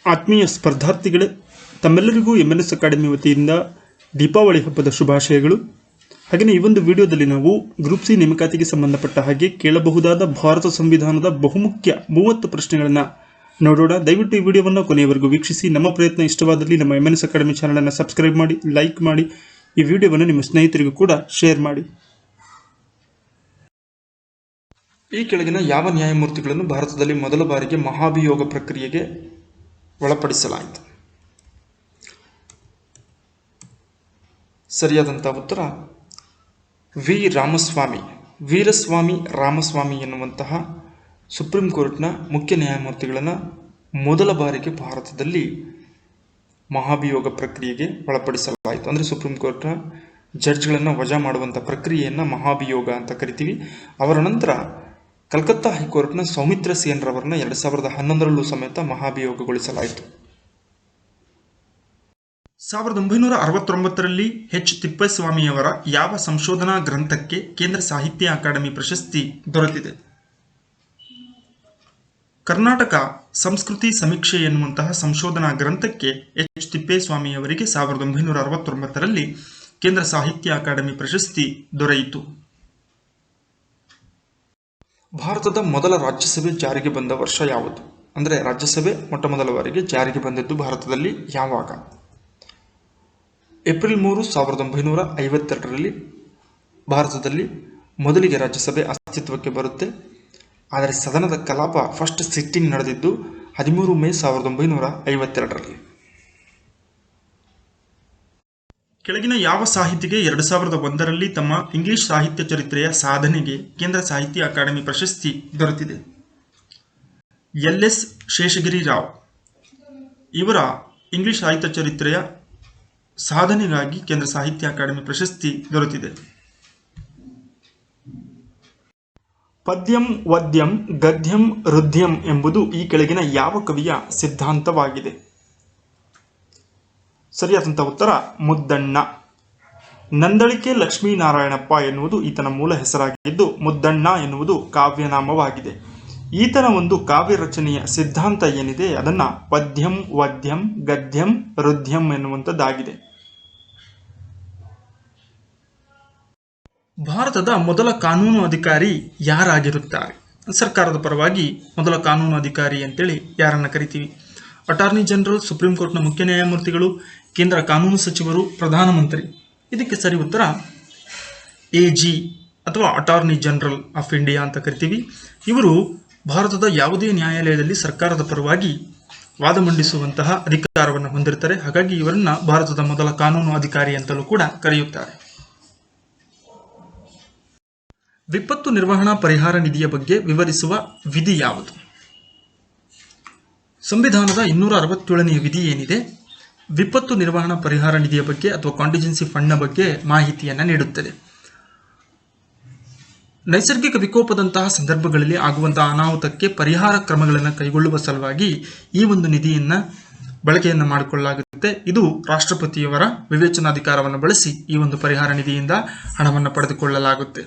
ಆತ್ಮೀಯ ಸ್ಪರ್ಧಾರ್ಥಿಗಳೇ, ತಮ್ಮೆಲ್ಲರಿಗೂ MNS academy ವತಿಯಿಂದ ದೀಪಾವಳಿ ಹಬ್ಬದ ಶುಭಾಶಯಗಳು. ಹಾಗೆಯೇ ಈ ಒಂದು ವಿಡಿಯೋದಲ್ಲಿ ನಾವು ಗ್ರೂಪ್ ಸಿ ನೇಮಕಾತಿಗೆ ಸಂಬಂಧಪಟ್ಟ ಹಾಗೆ ಕೇಳಬಹುದಾದ ಭಾರತ ಸಂವಿಧಾನದ ಬಹುಮುಖ್ಯ 30 ಪ್ರಶ್ನೆಗಳನ್ನು ನೋಡೋಣ. ದಯವಿಟ್ಟು ಈ ವಿಡಿಯೋವನ್ನು ಕೊನೆಯವರೆಗೂ ವೀಕ್ಷಿಸಿ. ನಮ್ಮ ಪ್ರಯತ್ನ ಇಷ್ಟವಾದಲ್ಲಿ ನಮ್ಮ ಎಂಎನ್ಎಸ್ ಅಕಾಡೆಮಿ ಚಾನಲನ್ನು ಸಬ್ಸ್ಕ್ರೈಬ್ ಮಾಡಿ, ಲೈಕ್ ಮಾಡಿ, ಈ ವಿಡಿಯೋವನ್ನು ನಿಮ್ಮ ಸ್ನೇಹಿತರಿಗೂ ಕೂಡ ಶೇರ್ ಮಾಡಿ. ಈ ಕೆಳಗಿನ ಯಾವ ನ್ಯಾಯಮೂರ್ತಿಗಳನ್ನು ಭಾರತದಲ್ಲಿ ಮೊದಲ ಬಾರಿಗೆ ಮಹಾಭಿಯೋಗ ಪ್ರಕ್ರಿಯೆಗೆ ಒಳಪಡಿಸಲಾಯಿತು? ಸರಿಯಾದಂಥ ಉತ್ತರ ವೀರಸ್ವಾಮಿ ರಾಮಸ್ವಾಮಿ ಎನ್ನುವಂತಹ ಸುಪ್ರೀಂ ಕೋರ್ಟ್ನ ಮುಖ್ಯ ನ್ಯಾಯಮೂರ್ತಿಗಳನ್ನು ಮೊದಲ ಬಾರಿಗೆ ಭಾರತದಲ್ಲಿ ಮಹಾಭಿಯೋಗ ಪ್ರಕ್ರಿಯೆಗೆ ಒಳಪಡಿಸಲಾಯಿತು. ಅಂದರೆ ಸುಪ್ರೀಂ ಕೋರ್ಟ್ನ ಜಡ್ಜ್ಗಳನ್ನು ವಜಾ ಮಾಡುವಂಥ ಪ್ರಕ್ರಿಯೆಯನ್ನು ಮಹಾಭಿಯೋಗ ಅಂತ ಕರಿತೀವಿ. ಅವರ ನಂತರ ಕಲ್ಕತ್ತಾ ಹೈಕೋರ್ಟ್ನ ಸೌಮಿತ್ರ ಸೇನ್ ರವರನ್ನ 2011ರಲ್ಲೂ ಸಮೇತ ಮಹಾಭಿಯೋಗಗೊಳಿಸಲಾಯಿತು. 1969ರಲ್ಲಿ ಎಚ್ ತಿಪ್ಪೇಸ್ವಾಮಿಯವರ ಯಾವ ಸಂಶೋಧನಾ ಗ್ರಂಥಕ್ಕೆ ಕೇಂದ್ರ ಸಾಹಿತ್ಯ ಅಕಾಡೆಮಿ ಪ್ರಶಸ್ತಿ ದೊರೆತಿದೆ? ಕರ್ನಾಟಕ ಸಂಸ್ಕೃತಿ ಸಮೀಕ್ಷೆ ಎನ್ನುವಂತಹ ಸಂಶೋಧನಾ ಗ್ರಂಥಕ್ಕೆ ಎಚ್ ತಿಪ್ಪೇಸ್ವಾಮಿಯವರಿಗೆ 1969ರಲ್ಲಿ ಕೇಂದ್ರ ಸಾಹಿತ್ಯ ಅಕಾಡೆಮಿ ಪ್ರಶಸ್ತಿ ದೊರೆಯಿತು. ಭಾರತದ ಮೊದಲ ರಾಜ್ಯಸಭೆ ಜಾರಿಗೆ ಬಂದ ವರ್ಷ ಯಾವುದು? ಅಂದರೆ ರಾಜ್ಯಸಭೆ ಮೊಟ್ಟ ಮೊದಲ ಬಾರಿಗೆ ಜಾರಿಗೆ ಬಂದಿದ್ದು ಭಾರತದಲ್ಲಿ ಯಾವಾಗ? ಏಪ್ರಿಲ್ 3, 1952ರಲ್ಲಿ ಭಾರತದಲ್ಲಿ ಮೊದಲಿಗೆ ರಾಜ್ಯಸಭೆ ಅಸ್ತಿತ್ವಕ್ಕೆ ಬರುತ್ತೆ. ಆದರೆ ಸದನದ ಕಲಾಪ ಫಸ್ಟ್ ಸಿಟ್ಟಿಂಗ್ ನಡೆದಿದ್ದು 13 ಮೇ 1952ರಲ್ಲಿ. ಕೆಳಗಿನ ಯಾವ ಸಾಹಿತಿಗೆ 2001ರಲ್ಲಿ ತಮ್ಮ ಇಂಗ್ಲಿಷ್ ಸಾಹಿತ್ಯ ಚರಿತ್ರೆಯ ಸಾಧನೆಗೆ ಕೇಂದ್ರ ಸಾಹಿತ್ಯ ಅಕಾಡೆಮಿ ಪ್ರಶಸ್ತಿ ದೊರೆತಿದೆ? ಎಲ್.ಎಸ್. ಶೇಷಗಿರಿ ರಾವ್ ಇವರ ಇಂಗ್ಲಿಷ್ ಸಾಹಿತ್ಯ ಚರಿತ್ರೆಯ ಸಾಧನೆಗಾಗಿ ಕೇಂದ್ರ ಸಾಹಿತ್ಯ ಅಕಾಡೆಮಿ ಪ್ರಶಸ್ತಿ ದೊರೆತಿದೆ. ಪದ್ಯಂ ವದ್ಯಂ ಗದ್ಯಂ ರುದ್ಯಂ ಎಂಬುದು ಈ ಕೆಳಗಿನ ಯಾವ ಕವಿಯ ಸಿದ್ಧಾಂತವಾಗಿದೆ? ಸರಿಯಾದಂಥ ಉತ್ತರ ಮುದ್ದಣ್ಣ. ನಂದಳಿಕೆ ಲಕ್ಷ್ಮೀನಾರಾಯಣಪ್ಪ ಎನ್ನುವುದು ಈತನ ಮೂಲ ಹೆಸರಾಗಿದ್ದು, ಮುದ್ದಣ್ಣ ಎನ್ನುವುದು ಕಾವ್ಯನಾಮವಾಗಿದೆ. ಈತನ ಒಂದು ಕಾವ್ಯ ರಚನೆಯ ಸಿದ್ಧಾಂತ ಏನಿದೆ ಅದನ್ನು ಪದ್ಯಂ ವದ್ಯಂ ಗದ್ಯಂ ರುದ್ಯಂ ಎನ್ನುವಂಥದ್ದಾಗಿದೆ. ಭಾರತದ ಮೊದಲ ಕಾನೂನು ಅಧಿಕಾರಿ ಯಾರಾಗಿರುತ್ತಾರೆ? ಸರ್ಕಾರದ ಪರವಾಗಿ ಮೊದಲ ಕಾನೂನು ಅಧಿಕಾರಿ ಅಂತೇಳಿ ಯಾರನ್ನ ಕರಿತೀವಿ? ಅಟಾರ್ನಿ ಜನರಲ್, ಸುಪ್ರೀಂ ಕೋರ್ಟ್ನ ಮುಖ್ಯ ನ್ಯಾಯಮೂರ್ತಿಗಳು, ಕೇಂದ್ರ ಕಾನೂನು ಸಚಿವರು, ಪ್ರಧಾನಮಂತ್ರಿ. ಇದಕ್ಕೆ ಸರಿ ಉತ್ತರ AG ಅಥವಾ ಅಟಾರ್ನಿ ಜನರಲ್ ಆಫ್ ಇಂಡಿಯಾ ಅಂತ ಕರಿತೀವಿ. ಇವರು ಭಾರತದ ಯಾವುದೇ ನ್ಯಾಯಾಲಯದಲ್ಲಿ ಸರ್ಕಾರದ ಪರವಾಗಿ ವಾದ ಮಂಡಿಸುವಂತಹ ಅಧಿಕಾರವನ್ನು ಹೊಂದಿರ್ತಾರೆ. ಹಾಗಾಗಿ ಇವರನ್ನ ಭಾರತದ ಮೊದಲ ಕಾನೂನು ಅಧಿಕಾರಿ ಅಂತಲೂ ಕೂಡ ಕರೆಯುತ್ತಾರೆ. ವಿಪತ್ತು ನಿರ್ವಹಣಾ ಪರಿಹಾರ ನಿಧಿಯ ಬಗ್ಗೆ ವಿವರಿಸುವ ವಿಧಿ ಯಾವುದು? ಸಂವಿಧಾನದ 267ನೇ ವಿಧಿ ಏನಿದೆ ವಿಪತ್ತು ನಿರ್ವಹಣಾ ಪರಿಹಾರ ನಿಧಿಯ ಬಗ್ಗೆ ಅಥವಾ ಕಾಂಟಿಜೆನ್ಸಿ ಫಂಡ್ನ ಬಗ್ಗೆ ಮಾಹಿತಿಯನ್ನು ನೀಡುತ್ತದೆ. ನೈಸರ್ಗಿಕ ವಿಕೋಪದಂತಹ ಸಂದರ್ಭಗಳಲ್ಲಿ ಆಗುವಂತಹ ಅನಾಹುತಕ್ಕೆ ಪರಿಹಾರ ಕ್ರಮಗಳನ್ನು ಕೈಗೊಳ್ಳುವ ಸಲುವಾಗಿ ಈ ಒಂದು ನಿಧಿಯನ್ನು ಬಳಕೆಯನ್ನು ಮಾಡಿಕೊಳ್ಳಲಾಗುತ್ತೆ. ಇದು ರಾಷ್ಟ್ರಪತಿಯವರ ವಿವೇಚನಾಧಿಕಾರವನ್ನು ಬಳಸಿ ಈ ಒಂದು ಪರಿಹಾರ ನಿಧಿಯಿಂದ ಹಣವನ್ನು ಪಡೆದುಕೊಳ್ಳಲಾಗುತ್ತೆ.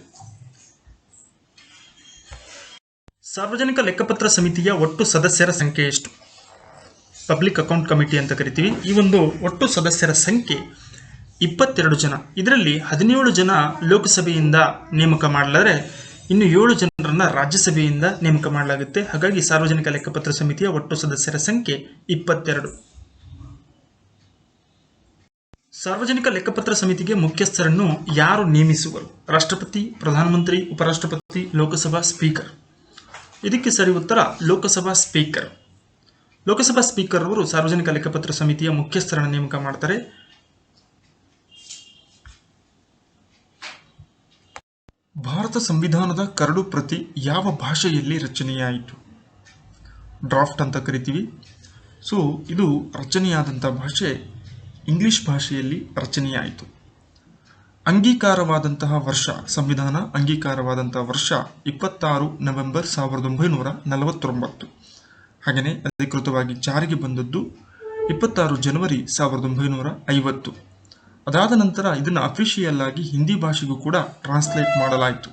ಸಾರ್ವಜನಿಕ ಲೆಕ್ಕಪತ್ರ ಸಮಿತಿಯ ಒಟ್ಟು ಸದಸ್ಯರ ಸಂಖ್ಯೆ ಎಷ್ಟು? ಪಬ್ಲಿಕ್ ಅಕೌಂಟ್ ಕಮಿಟಿ ಅಂತ ಕರಿತೀವಿ. ಈ ಒಂದು ಒಟ್ಟು ಸದಸ್ಯರ ಸಂಖ್ಯೆ 22 ಜನ. ಇದರಲ್ಲಿ 17 ಜನ ಲೋಕಸಭೆಯಿಂದ ನೇಮಕ ಮಾಡಲಾದರೆ ಇನ್ನು 7 ಜನರನ್ನ ರಾಜ್ಯಸಭೆಯಿಂದ ನೇಮಕ ಮಾಡಲಾಗುತ್ತೆ. ಹಾಗಾಗಿ ಸಾರ್ವಜನಿಕ ಲೆಕ್ಕಪತ್ರ ಸಮಿತಿಯ ಒಟ್ಟು ಸದಸ್ಯರ ಸಂಖ್ಯೆ 22. ಸಾರ್ವಜನಿಕ ಲೆಕ್ಕಪತ್ರ ಸಮಿತಿಗೆ ಮುಖ್ಯಸ್ಥರನ್ನು ಯಾರು ನೇಮಿಸುವರು? ರಾಷ್ಟ್ರಪತಿ, ಪ್ರಧಾನಮಂತ್ರಿ, ಉಪರಾಷ್ಟ್ರಪತಿ, ಲೋಕಸಭಾ ಸ್ಪೀಕರ್. ಇದಕ್ಕೆ ಸರಿ ಉತ್ತರ ಲೋಕಸಭಾ ಸ್ಪೀಕರ್. ಲೋಕಸಭಾ ಸ್ಪೀಕರ್ ಅವರು ಸಾರ್ವಜನಿಕ ಲೆಕ್ಕಪತ್ರ ಸಮಿತಿಯ ಮುಖ್ಯಸ್ಥರನ್ನು ನೇಮಕ ಮಾಡ್ತಾರೆ. ಭಾರತ ಸಂವಿಧಾನದ ಕರಡು ಪ್ರತಿ ಯಾವ ಭಾಷೆಯಲ್ಲಿ ರಚನೆಯಾಯಿತು? ಡ್ರಾಫ್ಟ್ ಅಂತ ಕರಿತೀವಿ. ಸೊ ಇದು ರಚನೆಯಾದಂಥ ಭಾಷೆ ಇಂಗ್ಲಿಷ್ ಭಾಷೆಯಲ್ಲಿ ರಚನೆಯಾಯಿತು. ಅಂಗೀಕಾರವಾದಂತಹ ವರ್ಷ, ಸಂವಿಧಾನ ಅಂಗೀಕಾರವಾದಂತಹ ವರ್ಷ 26 ನವೆಂಬರ್ 1949. ಹಾಗೆಯೇ ಅಧಿಕೃತವಾಗಿ ಜಾರಿಗೆ ಬಂದದ್ದು 26 ಜನವರಿ 1950. ಅದಾದ ನಂತರ ಇದನ್ನು ಅಫಿಷಿಯಲ್ ಆಗಿ ಹಿಂದಿ ಭಾಷೆಗೂ ಕೂಡ ಟ್ರಾನ್ಸ್ಲೇಟ್ ಮಾಡಲಾಯಿತು.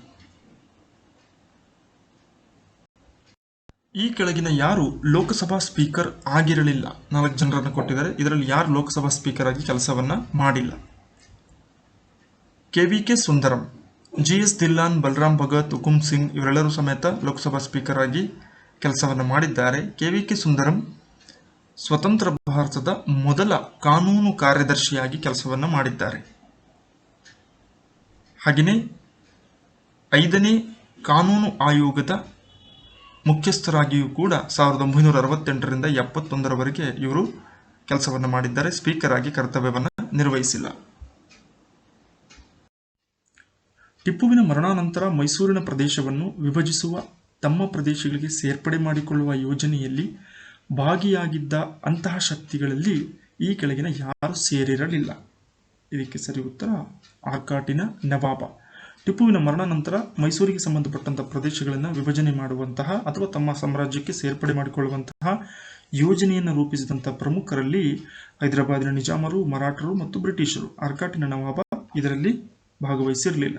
ಈ ಕೆಳಗಿನ ಯಾರು ಲೋಕಸಭಾ ಸ್ಪೀಕರ್ ಆಗಿರಲಿಲ್ಲ? 4 ಜನರನ್ನು ಕೊಟ್ಟಿದ್ದಾರೆ. ಇದರಲ್ಲಿ ಯಾರು ಲೋಕಸಭಾ ಸ್ಪೀಕರ್ ಆಗಿ ಕೆಲಸವನ್ನ ಮಾಡಿಲ್ಲ? KVK ಸುಂದರಂ, GS ಧಿಲ್ಲಾನ್, ಬಲರಾಮ್ ಭಗತ್, ಹುಕುಂ ಸಿಂಗ್ ಇವರೆಲ್ಲರೂ ಸಮೇತ ಲೋಕಸಭಾ ಸ್ಪೀಕರ್ ಆಗಿ ಕೆಲಸವನ್ನು ಮಾಡಿದ್ದಾರೆ. KVK ಸುಂದರಂ ಸ್ವತಂತ್ರ ಭಾರತದ ಮೊದಲ ಕಾನೂನು ಕಾರ್ಯದರ್ಶಿಯಾಗಿ ಕೆಲಸವನ್ನು ಮಾಡಿದ್ದಾರೆ. ಹಾಗೆಯೇ 5ನೇ ಕಾನೂನು ಆಯೋಗದ ಮುಖ್ಯಸ್ಥರಾಗಿಯೂ ಕೂಡ 1968ರಿಂದ 71ರವರೆಗೆ ಇವರು ಕೆಲಸವನ್ನು ಮಾಡಿದ್ದಾರೆ. ಸ್ಪೀಕರ್ ಆಗಿ ಕರ್ತವ್ಯವನ್ನು ನಿರ್ವಹಿಸಿಲ್ಲ. ಟಿಪ್ಪುವಿನ ಮರಣಾನಂತರ ಮೈಸೂರಿನ ಪ್ರದೇಶವನ್ನು ವಿಭಜಿಸುವ, ತಮ್ಮ ಪ್ರದೇಶಗಳಿಗೆ ಸೇರ್ಪಡೆ ಮಾಡಿಕೊಳ್ಳುವ ಯೋಜನೆಯಲ್ಲಿ ಭಾಗಿಯಾಗಿದ್ದ ಅಂತಹ ಶಕ್ತಿಗಳಲ್ಲಿ ಈ ಕೆಳಗಿನ ಯಾರು ಸೇರಿರಲಿಲ್ಲ? ಇದಕ್ಕೆ ಸರಿ ಉತ್ತರ ಆರ್ಕಾಟಿನ ನವಾಬ. ಟಿಪ್ಪುವಿನ ಮರಣಾನಂತರ ಮೈಸೂರಿಗೆ ಸಂಬಂಧಪಟ್ಟಂತಹ ಪ್ರದೇಶಗಳನ್ನು ವಿಭಜನೆ ಮಾಡುವಂತಹ ಅಥವಾ ತಮ್ಮ ಸಾಮ್ರಾಜ್ಯಕ್ಕೆ ಸೇರ್ಪಡೆ ಮಾಡಿಕೊಳ್ಳುವಂತಹ ಯೋಜನೆಯನ್ನು ರೂಪಿಸಿದಂತಹ ಪ್ರಮುಖರಲ್ಲಿ ಹೈದರಾಬಾದಿನ ನಿಜಾಮರು, ಮರಾಠರು ಮತ್ತು ಬ್ರಿಟಿಷರು. ಆರ್ಕಾಟಿನ ನವಾಬ ಇದರಲ್ಲಿ ಭಾಗವಹಿಸಿರಲಿಲ್ಲ.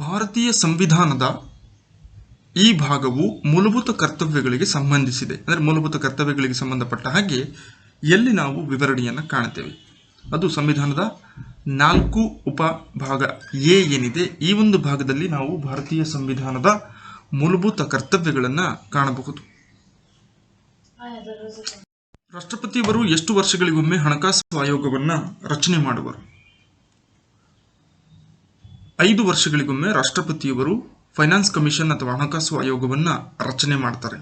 ಭಾರತೀಯ ಸಂವಿಧಾನದ ಈ ಭಾಗವು ಮೂಲಭೂತ ಕರ್ತವ್ಯಗಳಿಗೆ ಸಂಬಂಧಿಸಿದೆ. ಅಂದರೆ ಮೂಲಭೂತ ಕರ್ತವ್ಯಗಳಿಗೆ ಸಂಬಂಧಪಟ್ಟ ಹಾಗೆ ಎಲ್ಲಿ ನಾವು ವಿವರಣೆಯನ್ನು ಕಾಣುತ್ತೇವೆ? ಅದು ಸಂವಿಧಾನದ 4 ಉಪಭಾಗ ಎ ಏನಿದೆ, ಈ ಒಂದು ಭಾಗದಲ್ಲಿ ನಾವು ಭಾರತೀಯ ಸಂವಿಧಾನದ ಮೂಲಭೂತ ಕರ್ತವ್ಯಗಳನ್ನು ಕಾಣಬಹುದು. ರಾಷ್ಟ್ರಪತಿಯವರು ಎಷ್ಟು ವರ್ಷಗಳಿಗೊಮ್ಮೆ ಹಣಕಾಸು ಆಯೋಗವನ್ನು ರಚನೆ ಮಾಡುವರು? 5 ವರ್ಷಗಳಿಗೊಮ್ಮೆ ರಾಷ್ಟ್ರಪತಿಯವರು ಫೈನಾನ್ಸ್ ಕಮಿಷನ್ ಅಥವಾ ಹಣಕಾಸು ಆಯೋಗವನ್ನು ರಚನೆ ಮಾಡ್ತಾರೆ.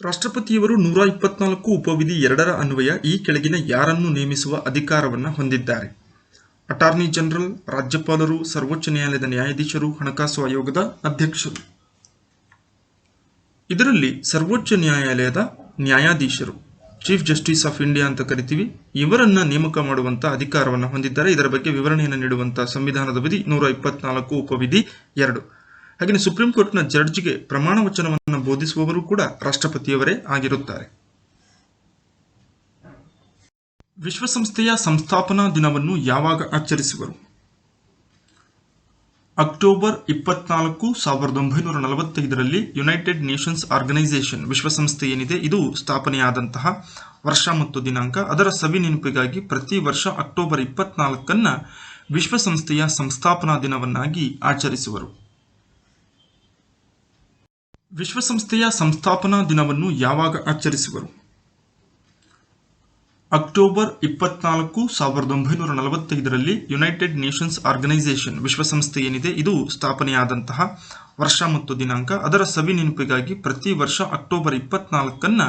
ರಾಷ್ಟ್ರಪತಿಯವರು 124 ಉಪವಿಧಿ 2ರ ಅನ್ವಯ ಈ ಕೆಳಗಿನ ಯಾರನ್ನು ನೇಮಿಸುವ ಅಧಿಕಾರವನ್ನು ಹೊಂದಿದ್ದಾರೆ? ಅಟಾರ್ನಿ ಜನರಲ್, ರಾಜ್ಯಪಾಲರು, ಸರ್ವೋಚ್ಚ ನ್ಯಾಯಾಲಯದ ನ್ಯಾಯಾಧೀಶರು, ಹಣಕಾಸು ಆಯೋಗದ ಅಧ್ಯಕ್ಷರು. ಇದರಲ್ಲಿ ಸರ್ವೋಚ್ಚ ನ್ಯಾಯಾಲಯದ ನ್ಯಾಯಾಧೀಶರು, ಚೀಫ್ ಜಸ್ಟಿಸ್ ಆಫ್ ಇಂಡಿಯಾ ಅಂತ ಕರಿತೀವಿ, ಇವರನ್ನ ನೇಮಕ ಮಾಡುವಂತಹ ಅಧಿಕಾರವನ್ನು ಹೊಂದಿದ್ದಾರೆ. ಇದರ ಬಗ್ಗೆ ವಿವರಣೆಯನ್ನು ನೀಡುವಂತಹ ಸಂವಿಧಾನದ ವಿಧಿ 124 ಉಪವಿಧಿ 2. ಹಾಗೆಯೇ ಸುಪ್ರೀಂ ಕೋರ್ಟ್ನ ಜಡ್ಜ್ಗೆ ಪ್ರಮಾಣ ವಚನವನ್ನು ಬೋಧಿಸುವವರು ಕೂಡ ರಾಷ್ಟ್ರಪತಿಯವರೇ ಆಗಿರುತ್ತಾರೆ. ವಿಶ್ವಸಂಸ್ಥೆಯ ಸಂಸ್ಥಾಪನಾ ದಿನವನ್ನು ಯಾವಾಗ ಆಚರಿಸುವರು? ಅಕ್ಟೋಬರ್ 24, 1945ರಲ್ಲಿ ಯುನೈಟೆಡ್ ನೇಷನ್ಸ್ ಆರ್ಗನೈಸೇಷನ್ ವಿಶ್ವಸಂಸ್ಥೆ ಏನಿದೆ ಇದು ಸ್ಥಾಪನೆಯಾದಂತಹ ವರ್ಷ ಮತ್ತು ದಿನಾಂಕ. ಅದರ ಸವಿ ನೆನಪಿಗಾಗಿ ಪ್ರತಿ ವರ್ಷ ಅಕ್ಟೋಬರ್ 24 ವಿಶ್ವಸಂಸ್ಥೆಯ ಸಂಸ್ಥಾಪನಾ ದಿನವನ್ನಾಗಿ ಆಚರಿಸುವರು. ವಿಶ್ವಸಂಸ್ಥೆಯ ಸಂಸ್ಥಾಪನಾ ದಿನವನ್ನು ಯಾವಾಗ ಆಚರಿಸುವರು? ಅಕ್ಟೋಬರ್ 24, 1945ರಲ್ಲಿ ಯುನೈಟೆಡ್ ನೇಷನ್ಸ್ ಆರ್ಗನೈಸೇಷನ್ ವಿಶ್ವಸಂಸ್ಥೆ ಏನಿದೆ ಇದು ಸ್ಥಾಪನೆಯಾದಂತಹ ವರ್ಷ ಮತ್ತು ದಿನಾಂಕ. ಅದರ ಸವಿ ನೆನಪಿಗಾಗಿ ಪ್ರತಿ ವರ್ಷ ಅಕ್ಟೋಬರ್ 24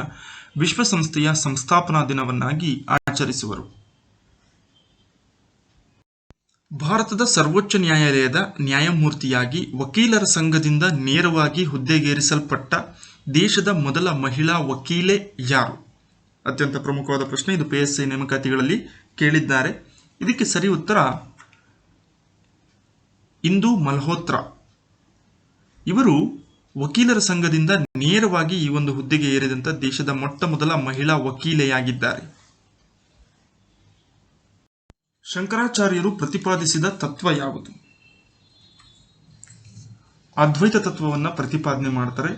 ವಿಶ್ವಸಂಸ್ಥೆಯ ಸಂಸ್ಥಾಪನಾ ದಿನವನ್ನಾಗಿ ಆಚರಿಸುವರು. ಭಾರತದ ಸರ್ವೋಚ್ಚ ನ್ಯಾಯಾಲಯದ ನ್ಯಾಯಮೂರ್ತಿಯಾಗಿ ವಕೀಲರ ಸಂಘದಿಂದ ನೇರವಾಗಿ ಹುದ್ದೆಗೇರಿಸಲ್ಪಟ್ಟ ದೇಶದ ಮೊದಲ ಮಹಿಳಾ ವಕೀಲೆ ಯಾರು? ಅತ್ಯಂತ ಪ್ರಮುಖವಾದ ಪ್ರಶ್ನೆ. ಇದು PSI ನೇಮಕಾತಿಗಳಲ್ಲಿ ಕೇಳಿದ್ದಾರೆ. ಇದಕ್ಕೆ ಸರಿ ಉತ್ತರ ಇಂದು ಮಲ್ಹೋತ್ರಾ. ಇವರು ವಕೀಲರ ಸಂಘದಿಂದ ನೇರವಾಗಿ ಈ ಒಂದು ಹುದ್ದೆಗೆ ಏರಿದಂತ ದೇಶದ ಮೊಟ್ಟ ಮೊದಲ ಮಹಿಳಾ ವಕೀಲೆಯಾಗಿದ್ದಾರೆ. ಶಂಕರಾಚಾರ್ಯರು ಪ್ರತಿಪಾದಿಸಿದ ತತ್ವ ಯಾವುದು? ಅದ್ವೈತ ತತ್ವವನ್ನು ಪ್ರತಿಪಾದನೆ ಮಾಡ್ತಾರೆ.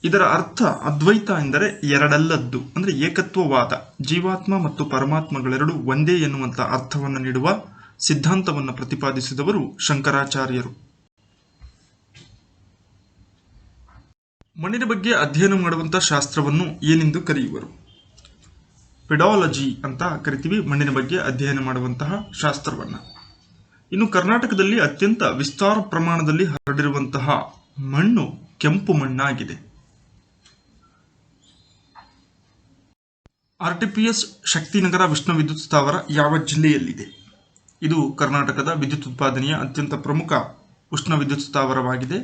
ಇದರ ಅರ್ಥ ಅದ್ವೈತ ಎಂದರೆ ಎರಡಲ್ಲದ್ದು, ಅಂದ್ರೆ ಏಕತ್ವವಾದ, ಜೀವಾತ್ಮ ಮತ್ತು ಪರಮಾತ್ಮಗಳೆರಡು ಒಂದೇ ಎನ್ನುವಂತ ಅರ್ಥವನ್ನು ನೀಡುವ ಸಿದ್ಧಾಂತವನ್ನು ಪ್ರತಿಪಾದಿಸಿದವರು ಶಂಕರಾಚಾರ್ಯರು. ಮಣ್ಣಿನ ಬಗ್ಗೆ ಅಧ್ಯಯನ ಮಾಡುವಂತಹ ಶಾಸ್ತ್ರವನ್ನು ಏನೆಂದು ಕರೆಯುವರು? ಪೆಡಾಲಜಿ ಅಂತ ಕರಿತೀವಿ ಮಣ್ಣಿನ ಬಗ್ಗೆ ಅಧ್ಯಯನ ಮಾಡುವಂತಹ ಶಾಸ್ತ್ರವನ್ನ. ಇನ್ನು ಕರ್ನಾಟಕದಲ್ಲಿ ಅತ್ಯಂತ ವಿಸ್ತಾರ ಪ್ರಮಾಣದಲ್ಲಿ ಹರಡಿರುವಂತಹ ಮಣ್ಣು ಕೆಂಪು ಮಣ್ಣಾಗಿದೆ. RTPS ಶಕ್ತಿನಗರ ವಿಷ್ಣು ವಿದ್ಯುತ್ ಸ್ಥಾವರ ಯಾವ ಜಿಲ್ಲೆಯಲ್ಲಿದೆ? ಇದು ಕರ್ನಾಟಕದ ವಿದ್ಯುತ್ ಉತ್ಪಾದನೆಯ ಅತ್ಯಂತ ಪ್ರಮುಖ ಉಷ್ಣ ವಿದ್ಯುತ್ ಸ್ಥಾವರವಾಗಿದೆ.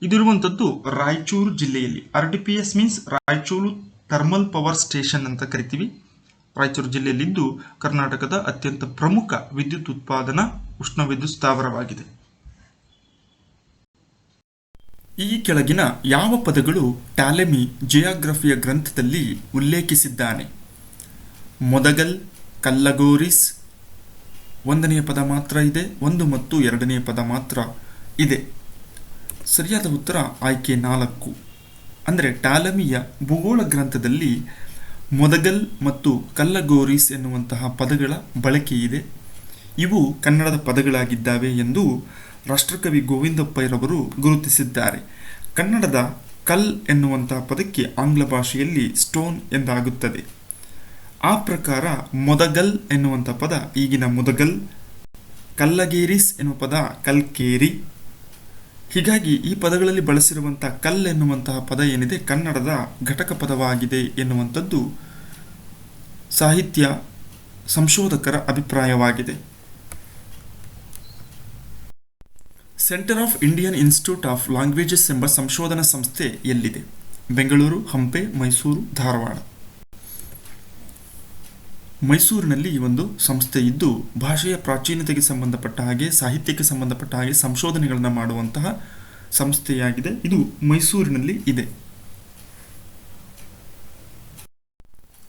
ಇದಿರುವಂಥದ್ದು ರಾಯಚೂರು ಜಿಲ್ಲೆಯಲ್ಲಿ. RTPS means Raichur thermal power station ಅಂತ ಕರಿತೀವಿ. ರಾಯಚೂರು ಜಿಲ್ಲೆಯಲ್ಲಿದ್ದು ಕರ್ನಾಟಕದ ಅತ್ಯಂತ ಪ್ರಮುಖ ವಿದ್ಯುತ್ ಉತ್ಪಾದನಾ ಉಷ್ಣ ವಿದ್ಯುತ್ ಸ್ಥಾವರವಾಗಿದೆ. ಈ ಕೆಳಗಿನ ಯಾವ ಪದಗಳು ಟಾಲೆಮಿ ಜಿಯಾಗ್ರಫಿಯ ಗ್ರಂಥದಲ್ಲಿ ಉಲ್ಲೇಖಿಸಿದ್ದಾನೆ? ಮೊದಗಲ್, ಕಲ್ಲಗೋರಿಸ್. 1ನೇ ಪದ ಮಾತ್ರ ಇದೆ, 1 ಮತ್ತು 2ನೇ ಪದ ಮಾತ್ರ ಇದೆ. ಸರಿಯಾದ ಉತ್ತರ ಆಯ್ಕೆ 4. ಅಂದರೆ ಟಾಲಮಿಯ ಭೂಗೋಳ ಗ್ರಂಥದಲ್ಲಿ ಮೊದಗಲ್ ಮತ್ತು ಕಲ್ಲಗೋರಿಸ್ ಎನ್ನುವಂತಹ ಪದಗಳ ಬಳಕೆ ಇದೆ. ಇವು ಕನ್ನಡದ ಪದಗಳಾಗಿದ್ದಾವೆ ಎಂದು ರಾಷ್ಟ್ರಕವಿ ಗೋವಿಂದ ಪೈರವರು ಗುರುತಿಸಿದ್ದಾರೆ. ಕನ್ನಡದ ಕಲ್ ಎನ್ನುವಂತಹ ಪದಕ್ಕೆ ಆಂಗ್ಲ ಭಾಷೆಯಲ್ಲಿ ಸ್ಟೋನ್ ಎಂದಾಗುತ್ತದೆ. ಆ ಪ್ರಕಾರ ಮೊದಗಲ್ ಎನ್ನುವಂಥ ಪದ ಈಗಿನ ಮುದಗಲ್, ಕಲ್ಲಗೇರಿಸ್ ಎನ್ನುವ ಪದ ಕಲ್ಕೇರಿ. ಹೀಗಾಗಿ ಈ ಪದಗಳಲ್ಲಿ ಬಳಸಿರುವಂಥ ಕಲ್ ಎನ್ನುವಂತಹ ಪದ ಏನಿದೆ ಕನ್ನಡದ ಘಟಕ ಪದವಾಗಿದೆ ಎನ್ನುವಂಥದ್ದು ಸಾಹಿತ್ಯ ಸಂಶೋಧಕರ ಅಭಿಪ್ರಾಯವಾಗಿದೆ. Centre of Indian institute of languages ಎಂಬ ಸಂಶೋಧನಾ ಸಂಸ್ಥೆ ಎಲ್ಲಿದೆ? ಬೆಂಗಳೂರು, ಹಂಪೆ, ಮೈಸೂರು, ಧಾರವಾಡ. ಮೈಸೂರಿನಲ್ಲಿ ಈ ಒಂದು ಸಂಸ್ಥೆ ಇದ್ದು ಭಾಷೆಯ ಪ್ರಾಚೀನತೆಗೆ ಸಂಬಂಧಪಟ್ಟ ಹಾಗೆ, ಸಾಹಿತ್ಯಕ್ಕೆ ಸಂಬಂಧಪಟ್ಟ ಹಾಗೆ ಸಂಶೋಧನೆಗಳನ್ನು ಮಾಡುವಂತಹ ಸಂಸ್ಥೆಯಾಗಿದೆ. ಇದು ಮೈಸೂರಿನಲ್ಲಿ ಇದೆ.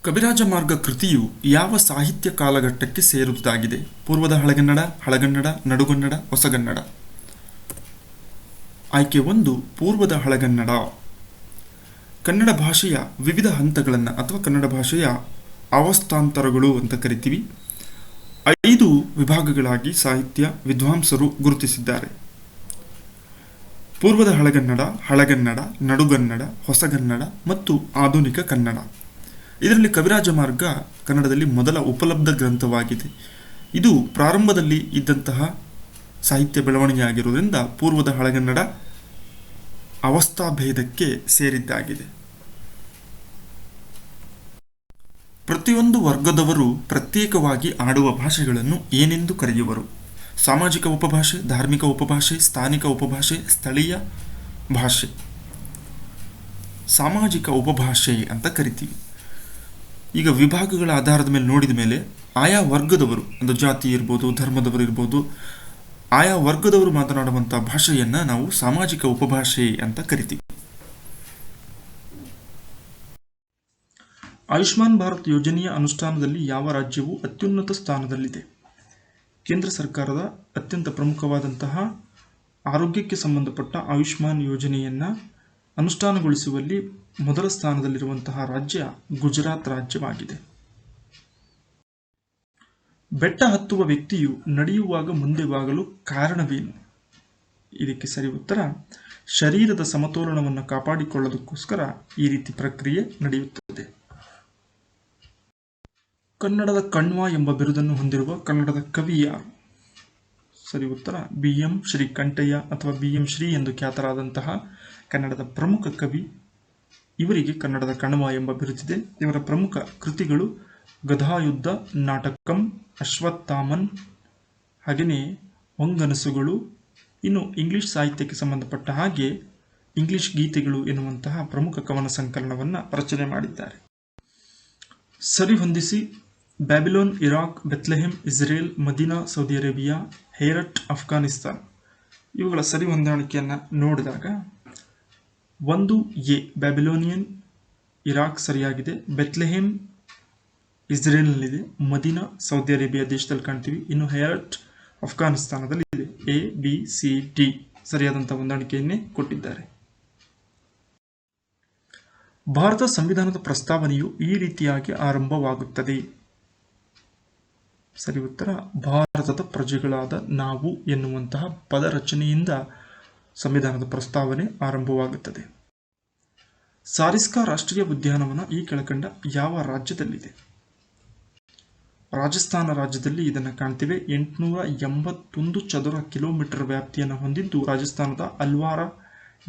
ಕವಿರಾಜ ಮಾರ್ಗ ಕೃತಿಯು ಯಾವ ಸಾಹಿತ್ಯ ಕಾಲಘಟ್ಟಕ್ಕೆ ಸೇರುವುದಾಗಿದೆ? ಪೂರ್ವದ ಹಳಗನ್ನಡ, ಹಳಗನ್ನಡ, ನಡುಗನ್ನಡ, ಹೊಸಗನ್ನಡ. ಆಯ್ಕೆ 1 ಪೂರ್ವದ ಹಳಗನ್ನಡ. ಕನ್ನಡ ಭಾಷೆಯ ವಿವಿಧ ಹಂತಗಳನ್ನು ಅಥವಾ ಕನ್ನಡ ಭಾಷೆಯ ಅವಸ್ಥಾಂತರಗಳು ಅಂತ ಕರಿತೀವಿ. 5 ವಿಭಾಗಗಳಾಗಿ ಸಾಹಿತ್ಯ ವಿದ್ವಾಂಸರು ಗುರುತಿಸಿದ್ದಾರೆ. ಪೂರ್ವದ ಹಳಗನ್ನಡ, ಹಳಗನ್ನಡ, ನಡುಗನ್ನಡ, ಹೊಸಗನ್ನಡ ಮತ್ತು ಆಧುನಿಕ ಕನ್ನಡ. ಇದರಲ್ಲಿ ಕವಿರಾಜ ಮಾರ್ಗ ಕನ್ನಡದಲ್ಲಿ ಮೊದಲ ಉಪಲಬ್ಧ ಗ್ರಂಥವಾಗಿದೆ. ಇದು ಪ್ರಾರಂಭದಲ್ಲಿ ಇದ್ದಂತಹ ಸಾಹಿತ್ಯ ಬೆಳವಣಿಗೆ ಆಗಿರುವುದರಿಂದ ಪೂರ್ವದ ಹಳಗನ್ನಡ ಅವಸ್ಥಾಭೇದಕ್ಕೆ ಸೇರಿದ್ದಾಗಿದೆ. ಪ್ರತಿಯೊಂದು ವರ್ಗದವರು ಪ್ರತ್ಯೇಕವಾಗಿ ಆಡುವ ಭಾಷೆಗಳನ್ನು ಏನೆಂದು ಕರೆಯುವರು? ಸಾಮಾಜಿಕ ಉಪಭಾಷೆ, ಧಾರ್ಮಿಕ ಉಪಭಾಷೆ, ಸ್ಥಾನಿಕ ಉಪಭಾಷೆ, ಸ್ಥಳೀಯ ಭಾಷೆ. ಸಾಮಾಜಿಕ ಉಪಭಾಷೆ ಅಂತ ಕರಿತೀವಿ. ಈಗ ವಿಭಾಗಗಳ ಆಧಾರದ ಮೇಲೆ ನೋಡಿದ ಮೇಲೆ ಆಯಾ ವರ್ಗದವರು, ಒಂದು ಜಾತಿ ಇರ್ಬೋದು, ಧರ್ಮದವರು ಇರ್ಬೋದು, ಆಯಾ ವರ್ಗದವರು ಮಾತನಾಡುವಂಥ ಭಾಷೆಯನ್ನು ನಾವು ಸಾಮಾಜಿಕ ಉಪಭಾಷೆ ಅಂತ ಕರಿತೀವಿ. ಆಯುಷ್ಮಾನ್ ಭಾರತ್ ಯೋಜನೆಯ ಅನುಷ್ಠಾನದಲ್ಲಿ ಯಾವ ರಾಜ್ಯವು ಅತ್ಯುನ್ನತ ಸ್ಥಾನದಲ್ಲಿದೆ? ಕೇಂದ್ರ ಸರ್ಕಾರದ ಅತ್ಯಂತ ಪ್ರಮುಖವಾದಂತಹ ಆರೋಗ್ಯಕ್ಕೆ ಸಂಬಂಧಪಟ್ಟ ಆಯುಷ್ಮಾನ್ ಯೋಜನೆಯನ್ನು ಅನುಷ್ಠಾನಗೊಳಿಸುವಲ್ಲಿ ಮೊದಲ ಸ್ಥಾನದಲ್ಲಿರುವಂತಹ ರಾಜ್ಯ ಗುಜರಾತ್ ರಾಜ್ಯವಾಗಿದೆ. ಬೆಟ್ಟ ಹತ್ತುವ ವ್ಯಕ್ತಿಯು ನಡೆಯುವಾಗ ಮುಂದೆ ಬಾಗಲು ಕಾರಣವೇನು? ಇದಕ್ಕೆ ಸರಿ ಉತ್ತರ ಶರೀರದ ಸಮತೋಲನವನ್ನು ಕಾಪಾಡಿಕೊಳ್ಳೋದಕ್ಕೋಸ್ಕರ ಈ ರೀತಿ ಪ್ರಕ್ರಿಯೆ ನಡೆಯುತ್ತದೆ. ಕನ್ನಡದ ಕಣ್ವ ಎಂಬ ಬಿರುದನ್ನು ಹೊಂದಿರುವ ಕನ್ನಡದ ಕವಿ ಯಾರು? ಸರಿ ಉತ್ತರ BM ಶ್ರೀಕಂಠಯ್ಯ ಅಥವಾ BM ಶ್ರೀ ಎಂದು ಖ್ಯಾತರಾದಂತಹ ಕನ್ನಡದ ಪ್ರಮುಖ ಕವಿ. ಇವರಿಗೆ ಕನ್ನಡದ ಕಣ್ವ ಎಂಬ ಬಿರುದಿದೆ. ಇವರ ಪ್ರಮುಖ ಕೃತಿಗಳು ಗದಾಯುದ್ಧ, ನಾಟಕಂ, ಅಶ್ವತ್ಥಾಮನ್, ಹಾಗೆಯೇ ಹೊಂಗನಸುಗಳು. ಇನ್ನು ಇಂಗ್ಲಿಷ್ ಸಾಹಿತ್ಯಕ್ಕೆ ಸಂಬಂಧಪಟ್ಟ ಹಾಗೆ ಇಂಗ್ಲಿಷ್ ಗೀತೆಗಳು ಎನ್ನುವಂತಹ ಪ್ರಮುಖ ಕವನ ಸಂಕಲನವನ್ನು ರಚನೆ ಮಾಡಿದ್ದಾರೆ. ಸರಿ ಹೊಂದಿಸಿ. Babylon Iraq, Bethlehem Israel, Medina Saudi Arabia, Herat Afghanistan. ಇವುಗಳ ಸರಿ ಹೊಂದಾಣಿಕೆಯನ್ನು ನೋಡಿದಾಗ 1A ಬ್ಯಾಬಿಲೋನಿಯನ್ ಇರಾಕ್ ಸರಿಯಾಗಿದೆ, ಬೆತ್ಲೆಹೆಮ್ ಇಸ್ರೇಲ್ನಲ್ಲಿದೆ, ಮದೀನಾ ಸೌದಿ ಅರೇಬಿಯಾ ದೇಶದಲ್ಲಿ ಕಾಣ್ತೀವಿ, ಇನ್ನು ಹೇರಟ್ ಅಫ್ಘಾನಿಸ್ತಾನದಲ್ಲಿದೆ. ABCD ಸರಿಯಾದಂಥ ಹೊಂದಾಣಿಕೆಯನ್ನೇ ಕೊಟ್ಟಿದ್ದಾರೆ. ಭಾರತ ಸಂವಿಧಾನದ ಪ್ರಸ್ತಾವನೆಯು ಈ ರೀತಿಯಾಗಿ ಆರಂಭವಾಗುತ್ತದೆ. ಸರಿ ಉತ್ತರ ಭಾರತದ ಪ್ರಜೆಗಳಾದ ನಾವು ಎನ್ನುವಂತಹ ಪದ ರಚನೆಯಿಂದ ಸಂವಿಧಾನದ ಪ್ರಸ್ತಾವನೆ ಆರಂಭವಾಗುತ್ತದೆ. ಸಾರಿಸ್ಕಾ ರಾಷ್ಟ್ರೀಯ ಉದ್ಯಾನವನ ಈ ಕೆಳಕಂಡ ಯಾವ ರಾಜ್ಯದಲ್ಲಿದೆ? ರಾಜಸ್ಥಾನ ರಾಜ್ಯದಲ್ಲಿ ಇದನ್ನು ಕಾಣ್ತೀವಿ. 881 ಚದುರ ಕಿಲೋಮೀಟರ್ ವ್ಯಾಪ್ತಿಯನ್ನು ಹೊಂದಿದ್ದು ರಾಜಸ್ಥಾನದ ಅಲ್ವಾರ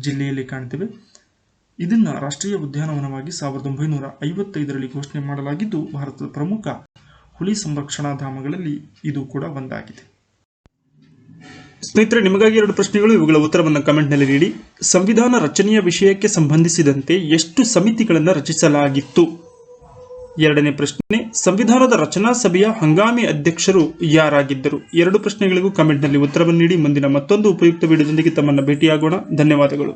ಜಿಲ್ಲೆಯಲ್ಲಿ ಕಾಣ್ತೀವಿ. ಇದನ್ನು ರಾಷ್ಟ್ರೀಯ ಉದ್ಯಾನವನವಾಗಿ 1955ರಲ್ಲಿ ಘೋಷಣೆ ಮಾಡಲಾಗಿದ್ದು ಭಾರತದ ಪ್ರಮುಖ ಹುಲಿ ಸಂರಕ್ಷಣಾ ಧಾಮಗಳಲ್ಲಿ ಇದು ಕೂಡ ಒಂದಾಗಿದೆ. ಸ್ನೇಹಿತರೆ, ನಿಮಗಾಗಿ 2 ಪ್ರಶ್ನೆಗಳು. ಇವುಗಳ ಉತ್ತರವನ್ನು ಕಮೆಂಟ್ನಲ್ಲಿ ನೀಡಿ. ಸಂವಿಧಾನ ರಚನೆಯ ವಿಷಯಕ್ಕೆ ಸಂಬಂಧಿಸಿದಂತೆ ಎಷ್ಟು ಸಮಿತಿಗಳನ್ನು ರಚಿಸಲಾಗಿತ್ತು? 2ನೇ ಪ್ರಶ್ನೆ, ಸಂವಿಧಾನದ ರಚನಾ ಸಭೆಯ ಹಂಗಾಮಿ ಅಧ್ಯಕ್ಷರು ಯಾರಾಗಿದ್ದರು? 2 ಪ್ರಶ್ನೆಗಳಿಗೂ ಕಮೆಂಟ್ನಲ್ಲಿ ಉತ್ತರವನ್ನು ನೀಡಿ. ಮುಂದಿನ ಮತ್ತೊಂದು ಉಪಯುಕ್ತ ವಿಡಿಯೋದೊಂದಿಗೆ ತಮ್ಮನ್ನು ಭೇಟಿಯಾಗೋಣ. ಧನ್ಯವಾದಗಳು.